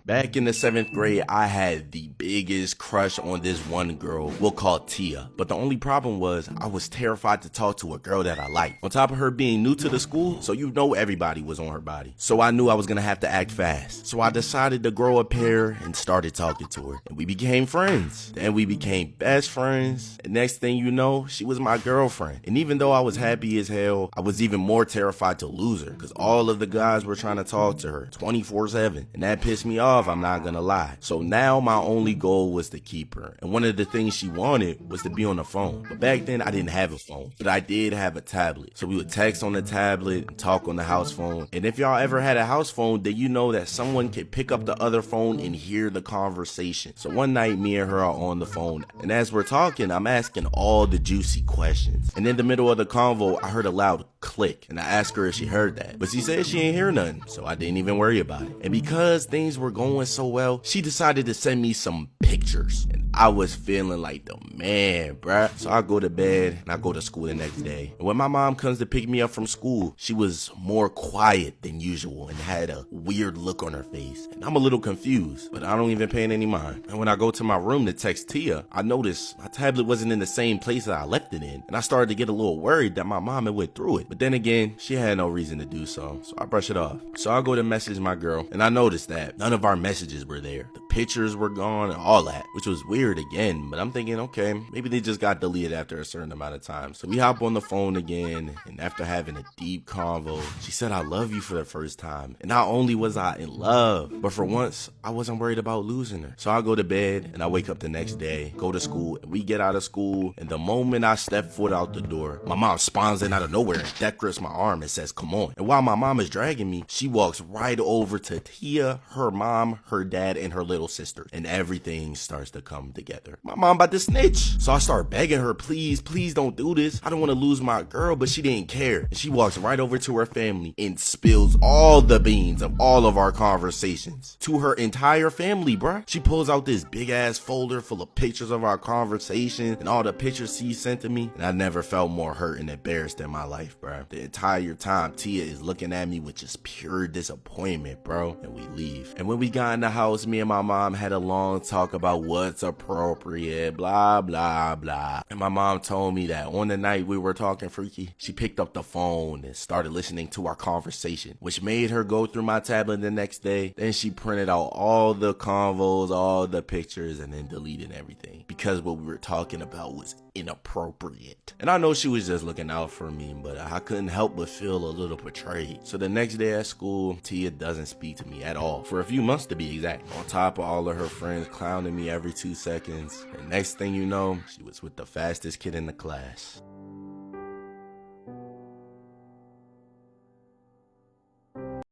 Back in the 7th grade, I had the biggest crush on this one girl we'll call Tia. But the only problem was I was terrified to talk to a girl that I liked. On top of her being new to the school, so you know everybody was on her body. So I knew I was gonna have to act fast. So I decided to grow a pair and started talking to her. And we became friends. Then we became best friends. And next thing you know, she was my girlfriend. And even though I was happy as hell, I was even more terrified to lose her. Cause all of the guys were trying to talk to her 24/7. And that pissed me off, I'm not gonna lie. So now my only goal was to keep her. And one of the things she wanted was to be on the phone. But back then I didn't have a phone, but I did have a tablet. So we would text on the tablet and talk on the house phone. And if y'all ever had a house phone, then you know that someone could pick up the other phone and hear the conversation. So one night me and her are on the phone, and as we're talking, I'm asking all the juicy questions. And in the middle of the convo, I heard a loud click, and I asked her if she heard that, but she said she ain't hear nothing, so I didn't even worry about it. And because things were going so well, she decided to send me some pictures, and I was feeling like the man, bruh. So I go to bed and I go to school the next day. And when my mom comes to pick me up from school, she was more quiet than usual and had a weird look on her face. And I'm a little confused, but I don't even pay any mind. And when I go to my room to text Tia, I noticed my tablet wasn't in the same place that I left it in. And I started to get a little worried that my mom had went through it. But then again, she had no reason to do so. So I brush it off. So I go to message my girl, and I noticed that none of our messages were there. The pictures were gone and all that, which was weird again. But I'm thinking, okay, maybe they just got deleted after a certain amount of time. So we hop on the phone again, and after having a deep convo, she said, "I love you" for the first time. And not only was I in love, but for once, I wasn't worried about losing her. So I go to bed, and I wake up the next day, go to school, and we get out of school. And the moment I step foot out the door, my mom spawns in out of nowhere and death grips my arm and says, "Come on." And while my mom is dragging me, she walks right over to Tia, her mom, her dad, and her little sister. And everything starts to come together. My mom about to snitch. So I start begging her, please don't do this. I don't want to lose my girl, but she didn't care. And she walks right over to her family and spills all the beans of all of our conversations to her entire family, bruh. She pulls out this big ass folder full of pictures of our conversation and all the pictures she sent to me. And I never felt more hurt and embarrassed in my life, bruh. The entire time, Tia is looking at me with just pure disappointment, bro. And we leave. And when we got in the house, me and my mom had a long talk about what's appropriate, blah, blah, blah. And my mom told me that on the night we were talking freaky, she picked up the phone and started listening to our conversation, which made her go through my tablet the next day. Then she printed out all the convos, all the pictures, and then deleted everything because what we were talking about was inappropriate. And I know she was just looking out for me, but I couldn't help but feel a little betrayed. So the next day at school, Tia doesn't speak to me at all, for a few months to be exact, on top of all of her friends clowning me every 2 seconds. And next thing you know, she was with the fastest kid in the class.